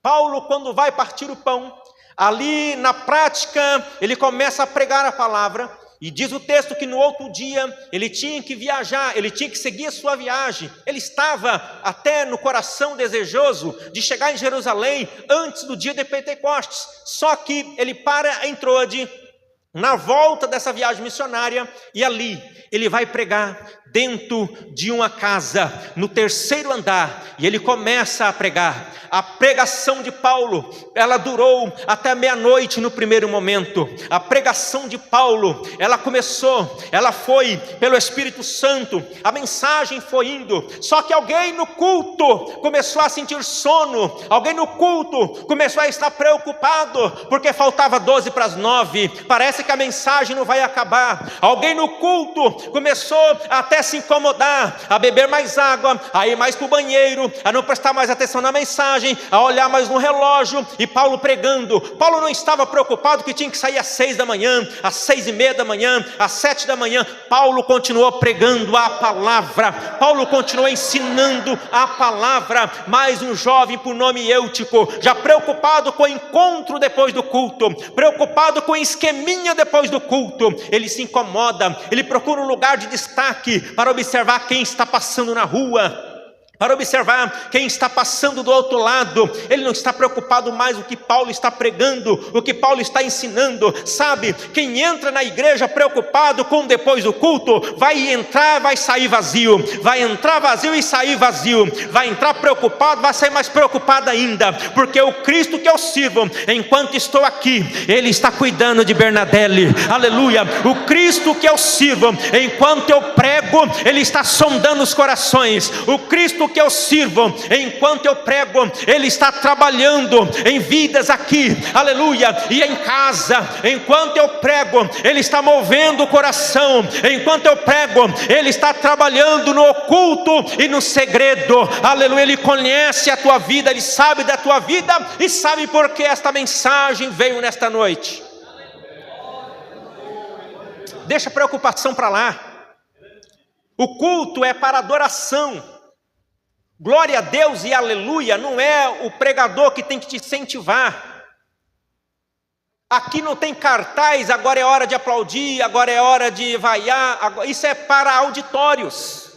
Paulo, quando vai partir o pão, ali na prática, ele começa a pregar a palavra, e diz o texto que no outro dia, ele tinha que viajar, ele tinha que seguir a sua viagem. Ele estava até no coração desejoso de chegar em Jerusalém antes do dia de Pentecostes, só que ele para em Troade, na volta dessa viagem missionária, e ali ele vai pregar dentro de uma casa, no terceiro andar, e ele começa a pregar. A pregação de Paulo, ela durou até meia-noite no primeiro momento. A pregação de Paulo, ela começou, ela foi pelo Espírito Santo, a mensagem foi indo, só que alguém no culto começou a sentir sono, alguém no culto começou a estar preocupado, porque faltava 12 para as 9, parece que a mensagem não vai acabar. Alguém no culto começou até se incomodar, a beber mais água, a ir mais para o banheiro, a não prestar mais atenção na mensagem, a olhar mais no relógio. E Paulo pregando, Paulo não estava preocupado que tinha que sair às 6 da manhã, às 6:30 da manhã, às 7 da manhã. Paulo continuou pregando a palavra, Paulo continuou ensinando a palavra. Mais um jovem por nome Eutico, já preocupado com o encontro depois do culto, preocupado com o esqueminha depois do culto, ele se incomoda, ele procura um lugar de destaque para observar quem está passando na rua, para observar quem está passando do outro lado. Ele não está preocupado mais com o que Paulo está pregando, o que Paulo está ensinando. Sabe, quem entra na igreja preocupado com depois do culto, vai entrar, vai sair vazio, vai entrar vazio e sair vazio, vai entrar preocupado, vai sair mais preocupado ainda, porque o Cristo que eu sirvo, enquanto estou aqui, Ele está cuidando de Bernadette, aleluia. O Cristo que eu sirvo, enquanto eu prego, Ele está sondando os corações. O Cristo que eu sirvo, enquanto eu prego, Ele está trabalhando em vidas aqui, aleluia, e em casa. Enquanto eu prego, Ele está movendo o coração. Enquanto eu prego, Ele está trabalhando no oculto e no segredo, aleluia. Ele conhece a tua vida, Ele sabe da tua vida e sabe por que esta mensagem veio nesta noite. Deixa a preocupação para lá. O culto é para adoração. Glória a Deus e aleluia, não é o pregador que tem que te incentivar. Aqui não tem cartaz, agora é hora de aplaudir, agora é hora de vaiar. Isso é para auditórios.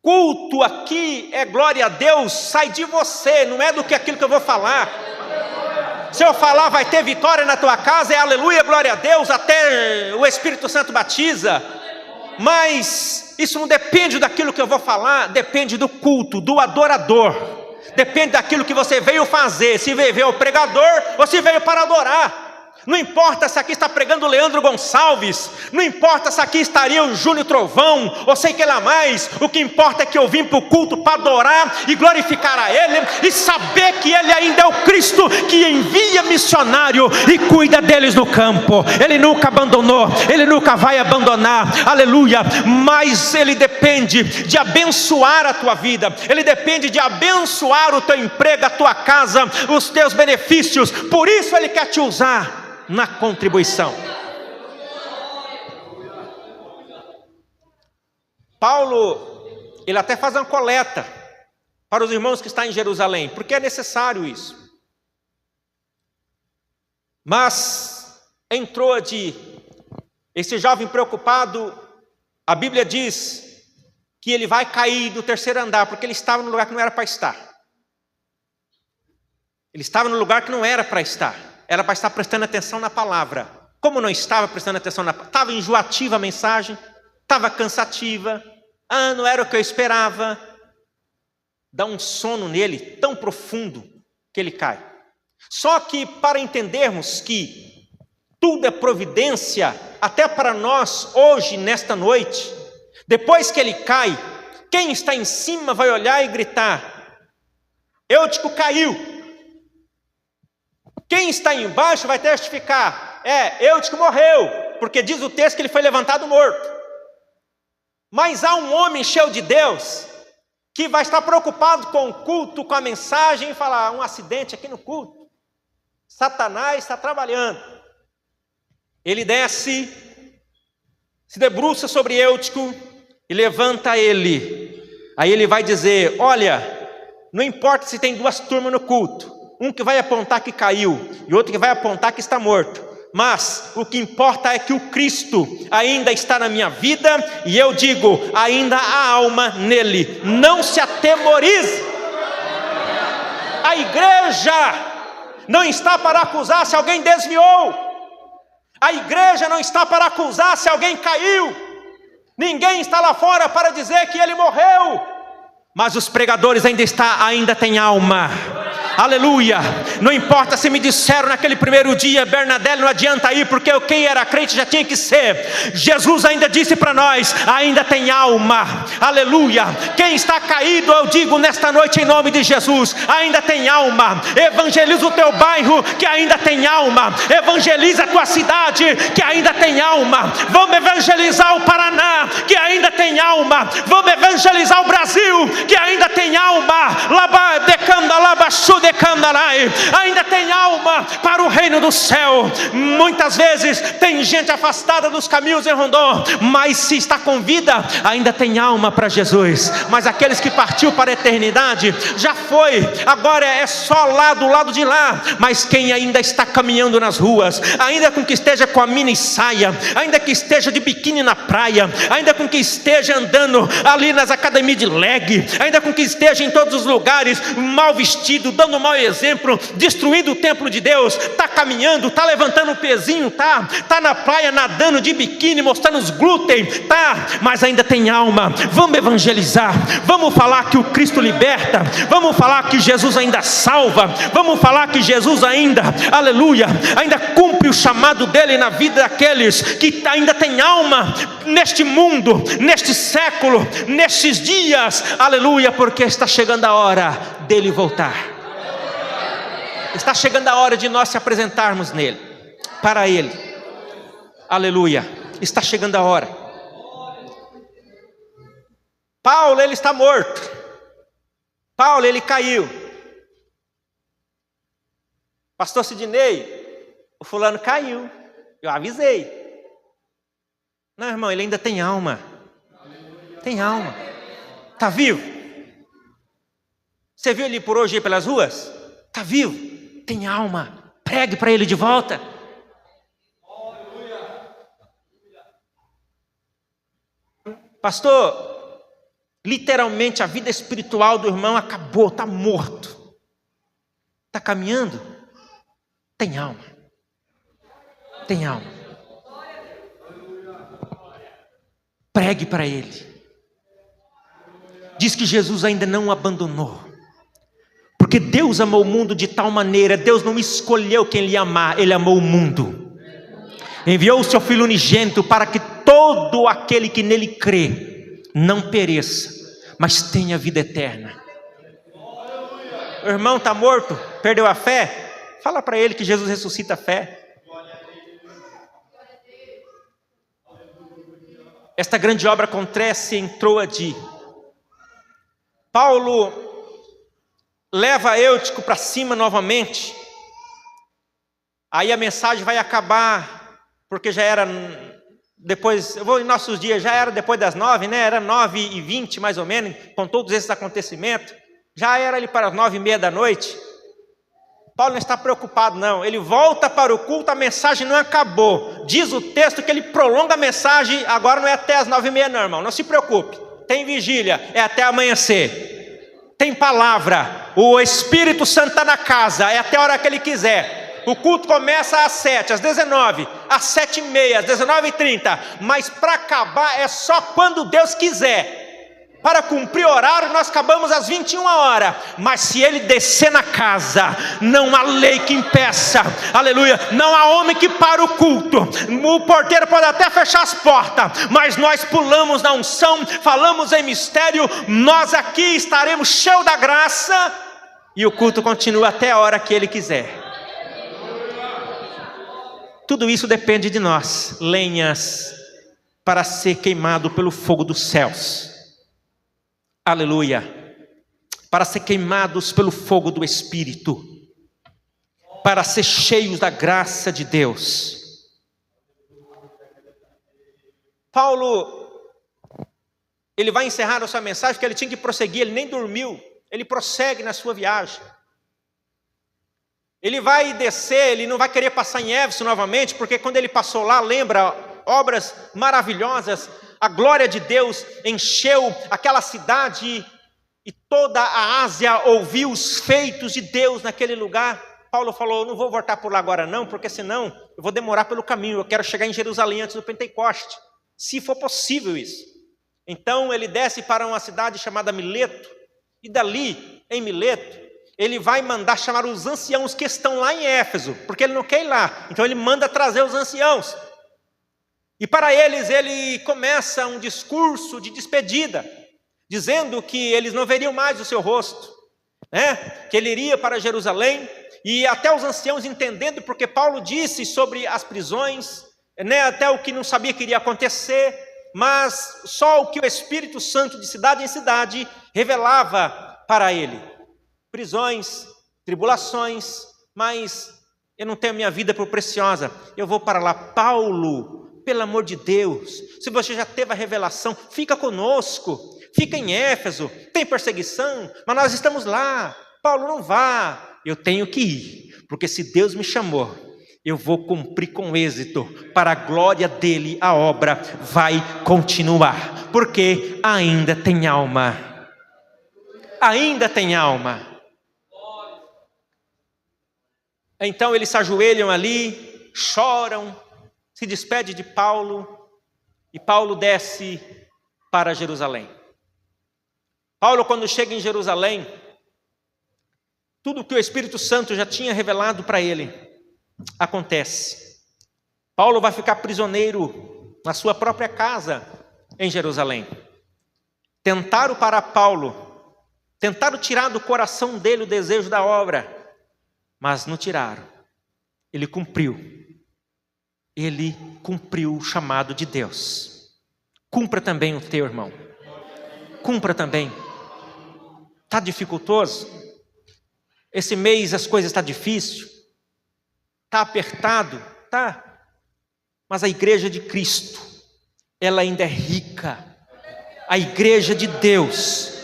Culto aqui é glória a Deus, sai de você, não é do que aquilo que eu vou falar. Se eu falar vai ter vitória na tua casa, é aleluia, glória a Deus, até o Espírito Santo batiza. Mas isso não depende daquilo que eu vou falar, depende do culto, do adorador. Depende daquilo que você veio fazer, se veio o pregador ou se veio para adorar. Não importa se aqui está pregando o Leandro Gonçalves, não importa se aqui estaria o Júnior Trovão, ou sei que lá mais, o que importa é que eu vim para o culto para adorar e glorificar a Ele, e saber que Ele ainda é o Cristo que envia missionário e cuida deles no campo. Ele nunca abandonou, Ele nunca vai abandonar, aleluia, mas Ele depende de abençoar a tua vida, Ele depende de abençoar o teu emprego, a tua casa, os teus benefícios, por isso Ele quer te usar na contribuição. Paulo, ele até faz uma coleta para os irmãos que estão em Jerusalém, porque é necessário isso. Mas entrou esse jovem preocupado, a Bíblia diz que ele vai cair do terceiro andar, porque ele estava no lugar que não era para estar. Ele estava no lugar que não era para estar. Era para estar prestando atenção na palavra. Como não estava prestando atenção na palavra, estava enjoativa a mensagem, estava cansativa, não era o que eu esperava. Dá um sono nele tão profundo que ele cai. Só que para entendermos que tudo é providência, até para nós hoje, nesta noite, depois que ele cai, quem está em cima vai olhar e gritar: Eutico caiu. Quem está embaixo vai testificar: Eutico morreu, porque diz o texto que ele foi levantado morto. Mas há um homem cheio de Deus, que vai estar preocupado com o culto, com a mensagem, e falar: um acidente aqui no culto, Satanás está trabalhando. Ele desce, se debruça sobre Eutico e levanta ele. Aí ele vai dizer: olha, não importa se tem duas turmas no culto, um que vai apontar que caiu e outro que vai apontar que está morto, mas o que importa é que o Cristo ainda está na minha vida, e eu digo, ainda há alma nele. Não se atemorize. A igreja não está para acusar se alguém desviou, a igreja não está para acusar se alguém caiu, ninguém está lá fora para dizer que ele morreu, mas os pregadores ainda têm alma. Aleluia, não importa se me disseram naquele primeiro dia: Bernadette, não adianta ir, porque quem era crente já tinha que ser. Jesus ainda disse para nós: ainda tem alma. Aleluia, quem está caído, eu digo nesta noite em nome de Jesus, ainda tem alma. Evangeliza o teu bairro, que ainda tem alma. Evangeliza a tua cidade, que ainda tem alma. Vamos evangelizar o Paraná, que ainda tem alma. Vamos evangelizar o Brasil, que ainda tem alma. Ainda tem alma para o reino do céu. Muitas vezes tem gente afastada dos caminhos em Rondon, mas se está com vida, ainda tem alma para Jesus. Mas aqueles que partiu para a eternidade, já foi, agora é só lá do lado de lá. Mas quem ainda está caminhando nas ruas, ainda com que esteja com a mini saia, ainda que esteja de biquíni na praia, ainda com que esteja andando ali nas academias de leg, ainda com que esteja em todos os lugares mal vestido, dando mau exemplo, destruindo o templo de Deus, está caminhando, está levantando um pezinho, está na praia nadando de biquíni, mostrando os glúten, mas ainda tem alma. Vamos evangelizar, vamos falar que o Cristo liberta, vamos falar que Jesus ainda salva, vamos falar que Jesus ainda, aleluia, ainda cumpre o chamado dele na vida daqueles que ainda tem alma neste mundo, neste século, nestes dias, aleluia, porque está chegando a hora dele voltar. Está chegando a hora de nós se apresentarmos nele, para ele. Aleluia. Está chegando a hora. Paulo, ele está morto. Paulo, ele caiu. Pastor Sidney, o fulano caiu. Eu avisei. Não, irmão, ele ainda tem alma. Tem alma. Está vivo. Você viu ele por hoje aí pelas ruas? Está vivo. Tem alma, pregue para ele de volta. Pastor, literalmente a vida espiritual do irmão acabou, está morto. Está caminhando? Tem alma. Tem alma. Pregue para ele. Diz que Jesus ainda não o abandonou. Porque Deus amou o mundo de tal maneira, Deus não escolheu quem Ele ia amar, Ele amou o mundo. Enviou o seu Filho unigênito para que todo aquele que nele crê não pereça, mas tenha vida eterna. O irmão está morto, perdeu a fé? Fala para ele que Jesus ressuscita a fé. Esta grande obra acontece em Troade. Paulo leva Eutico para cima novamente. Aí a mensagem vai acabar, porque já era depois, eu vou em nossos dias, já era depois das 9, né? Era 9h20 mais ou menos, com todos esses acontecimentos. Já era ali para as 9h30 da noite. Paulo não está preocupado não, ele volta para o culto, a mensagem não acabou. Diz o texto que ele prolonga a mensagem, agora não é até as 9h30 não, irmão, não se preocupe. Tem vigília, é até amanhecer. Tem palavra, o Espírito Santo está na casa, é até a hora que ele quiser. O culto começa às 7, às 19, às 7h30, às 19h30. Mas para acabar é só quando Deus quiser. Para cumprir o horário nós acabamos às 21 horas. Mas se ele descer na casa, não há lei que impeça. Aleluia. Não há homem que pare o culto. O porteiro pode até fechar as portas, mas nós pulamos na unção, falamos em mistério. Nós aqui estaremos cheios da graça. E o culto continua até a hora que ele quiser. Tudo isso depende de nós, lenhas para ser queimado pelo fogo dos céus. Aleluia. Para ser queimados pelo fogo do Espírito. Para ser cheios da graça de Deus. Paulo, ele vai encerrar a sua mensagem, porque ele tinha que prosseguir, ele nem dormiu. Ele prossegue na sua viagem. Ele vai descer, ele não vai querer passar em Éfeso novamente, porque quando ele passou lá, lembra, obras maravilhosas, a glória de Deus encheu aquela cidade e toda a Ásia ouviu os feitos de Deus naquele lugar. Paulo falou, não vou voltar por lá agora não, porque senão eu vou demorar pelo caminho, eu quero chegar em Jerusalém antes do Pentecoste, se for possível isso. Então ele desce para uma cidade chamada Mileto, e dali, em Mileto, ele vai mandar chamar os anciãos que estão lá em Éfeso, porque ele não quer ir lá, então ele manda trazer os anciãos. E para eles ele começa um discurso de despedida, dizendo que eles não veriam mais o seu rosto, né? Que ele iria para Jerusalém, e até os anciãos entendendo, porque Paulo disse sobre as prisões, né? Até o que não sabia que iria acontecer, mas só o que o Espírito Santo de cidade em cidade revelava para ele. Prisões, tribulações, mas eu não tenho minha vida por preciosa, eu vou para lá. Paulo, pelo amor de Deus, se você já teve a revelação, fica conosco, fica em Éfeso, tem perseguição, mas nós estamos lá. Paulo, não vá, eu tenho que ir, porque se Deus me chamou, eu vou cumprir com êxito, para a glória dele a obra vai continuar, porque ainda tem alma, ainda tem alma. Então eles se ajoelham ali, choram, se despede de Paulo, e Paulo desce para Jerusalém. Paulo, quando chega em Jerusalém, tudo que o Espírito Santo já tinha revelado para ele, acontece. Paulo vai ficar prisioneiro na sua própria casa em Jerusalém. Tentaram parar Paulo, tentaram tirar do coração dele o desejo da obra, mas não tiraram. Ele cumpriu. Ele cumpriu o chamado de Deus. Cumpra também o teu, irmão. Cumpra também. Está dificultoso? Esse mês as coisas estão difíceis? Está apertado? Tá. Mas a igreja de Cristo, ela ainda é rica. A igreja de Deus,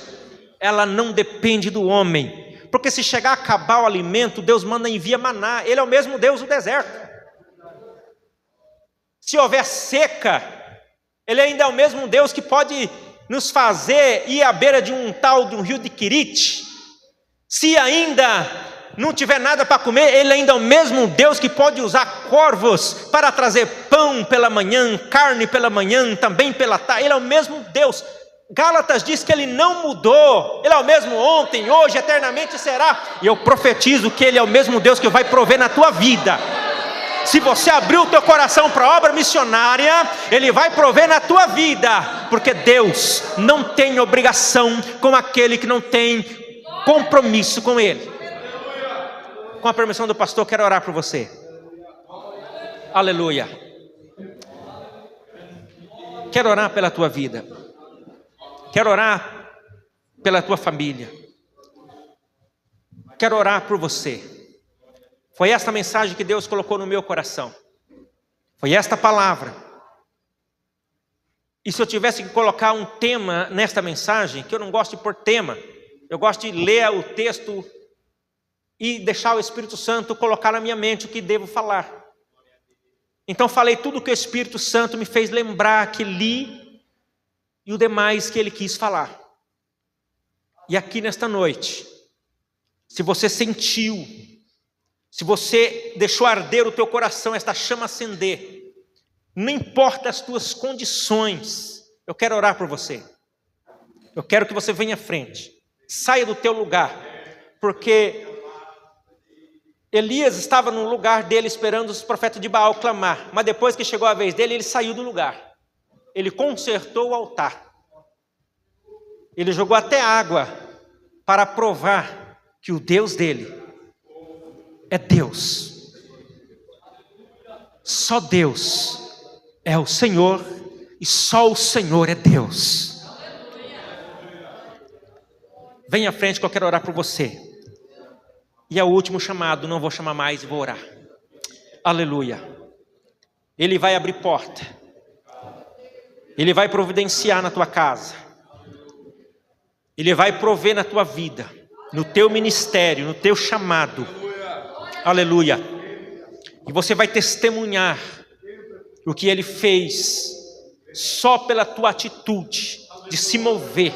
ela não depende do homem. Porque se chegar a acabar o alimento, Deus manda envia maná. Ele é o mesmo Deus do deserto. Se houver seca, Ele ainda é o mesmo Deus que pode nos fazer ir à beira de um tal de um rio de Querite. Se ainda não tiver nada para comer, Ele ainda é o mesmo Deus que pode usar corvos para trazer pão pela manhã, carne pela manhã, também pela tarde. Ele é o mesmo Deus. Gálatas diz que Ele não mudou. Ele é o mesmo ontem, hoje, eternamente será. E eu profetizo que Ele é o mesmo Deus que vai prover na tua vida. Se você abrir o teu coração para a obra missionária, Ele vai prover na tua vida. Porque Deus não tem obrigação com aquele que não tem compromisso com Ele. Com a permissão do pastor, quero orar por você. Aleluia. Quero orar pela tua vida. Quero orar pela tua família. Quero orar por você. Foi esta mensagem que Deus colocou no meu coração. Foi esta palavra. E se eu tivesse que colocar um tema nesta mensagem, que eu não gosto de pôr tema, eu gosto de ler o texto e deixar o Espírito Santo colocar na minha mente o que devo falar. Então falei tudo o que o Espírito Santo me fez lembrar que li e o demais que Ele quis falar. E aqui nesta noite, se você sentiu, se você deixou arder o teu coração, esta chama acender, não importa as tuas condições, eu quero orar por você. Eu quero que você venha à frente, saia do teu lugar, porque Elias estava no lugar dele esperando os profetas de Baal clamar, mas depois que chegou a vez dele, ele saiu do lugar. Ele consertou o altar. Ele jogou até água para provar que o Deus dele é Deus. Só Deus é o Senhor e só o Senhor é Deus. Venha à frente que eu quero orar por você. E é o último chamado, não vou chamar mais e vou orar. Aleluia. Ele vai abrir porta. Ele vai providenciar na tua casa. Ele vai prover na tua vida, no teu ministério, no teu chamado. Aleluia. E você vai testemunhar o que Ele fez só pela tua atitude de se mover.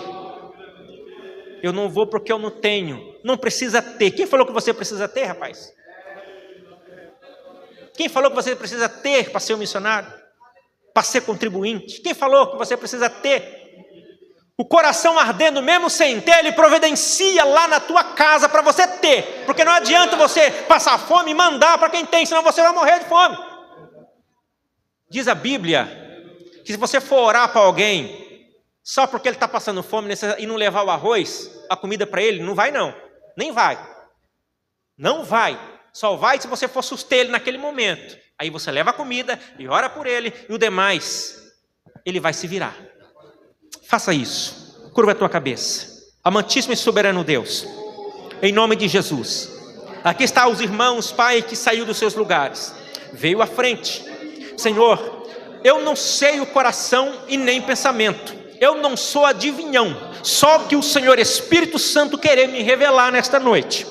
Eu não vou porque eu não tenho. Não precisa ter. Quem falou que você precisa ter, rapaz? Quem falou que você precisa ter para ser um missionário? Para ser contribuinte? Quem falou que você precisa ter? O coração ardendo mesmo sem ter, Ele providencia lá na tua casa para você ter. Porque não adianta você passar fome e mandar para quem tem, senão você vai morrer de fome. Diz a Bíblia que se você for orar para alguém só porque ele está passando fome e não levar o arroz, a comida para ele, não vai não. Nem vai. Não vai. Só vai se você for suster ele naquele momento. Aí você leva a comida e ora por ele, e o demais, ele vai se virar. Faça isso. Curva a tua cabeça. Amantíssimo e soberano Deus, em nome de Jesus. Aqui está os irmãos, Pai, que saiu dos seus lugares. Veio à frente. Senhor, eu não sei o coração e nem pensamento. Eu não sou adivinhão. Só que o Senhor Espírito Santo querer me revelar nesta noite.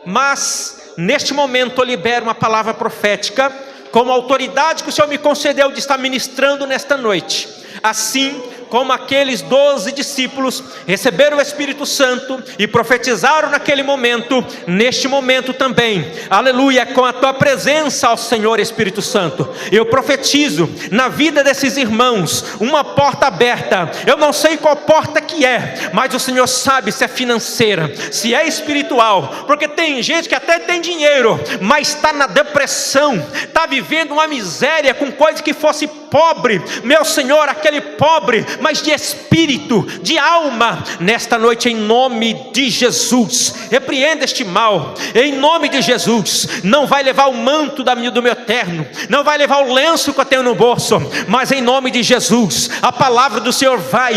Mas, neste momento, eu libero uma palavra profética, como a autoridade que o Senhor me concedeu de estar ministrando nesta noite. Assim como aqueles 12 discípulos receberam o Espírito Santo e profetizaram naquele momento, neste momento também, aleluia, com a tua presença, ó Senhor Espírito Santo, eu profetizo na vida desses irmãos, uma porta aberta. Eu não sei qual porta que é, mas o Senhor sabe se é financeira, se é espiritual, porque tem gente que até tem dinheiro, mas está na depressão, está vivendo uma miséria com coisa que fosse pobre, meu Senhor, aquele pobre, mas de espírito, de alma, nesta noite, em nome de Jesus, repreenda este mal, em nome de Jesus. Não vai levar o manto do meu terno, não vai levar o lenço que eu tenho no bolso, mas em nome de Jesus, a palavra do Senhor vai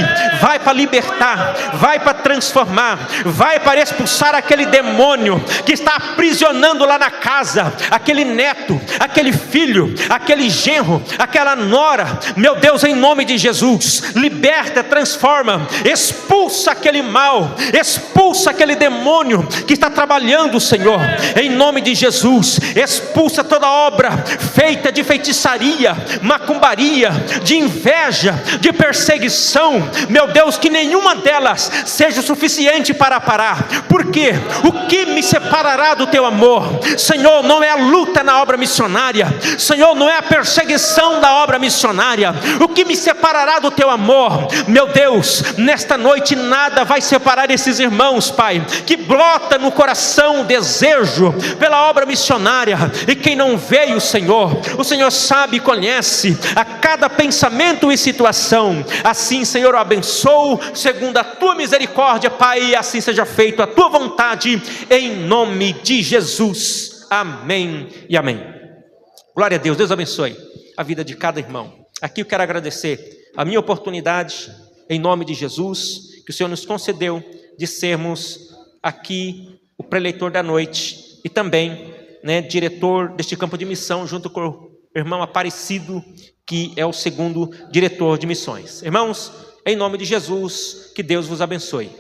para libertar, vai para transformar, vai para expulsar aquele demônio que está aprisionando lá na casa, aquele neto, aquele filho, aquele genro, aquela nora, agora, meu Deus, em nome de Jesus, liberta, transforma, expulsa aquele mal, expulsa aquele demônio que está trabalhando, Senhor, em nome de Jesus. Expulsa toda obra feita de feitiçaria, macumbaria, de inveja, de perseguição, meu Deus, que nenhuma delas seja o suficiente para parar. Porque o que me separará do teu amor, Senhor, não é a luta na obra missionária, Senhor, não é a perseguição da obra missionária. O que me separará do teu amor, meu Deus, nesta noite nada vai separar esses irmãos, Pai, que brota no coração o desejo pela obra missionária. E quem não veio, Senhor, o Senhor sabe e conhece a cada pensamento e situação. Assim, Senhor, eu abençoo segundo a tua misericórdia, Pai, e assim seja feito a tua vontade, em nome de Jesus. Amém e amém. Glória a Deus. Deus abençoe a vida de cada irmão. Aqui eu quero agradecer a minha oportunidade, em nome de Jesus, que o Senhor nos concedeu de sermos aqui o preleitor da noite e também, diretor deste campo de missão, junto com o irmão Aparecido, que é o segundo diretor de missões. Irmãos, em nome de Jesus, que Deus vos abençoe.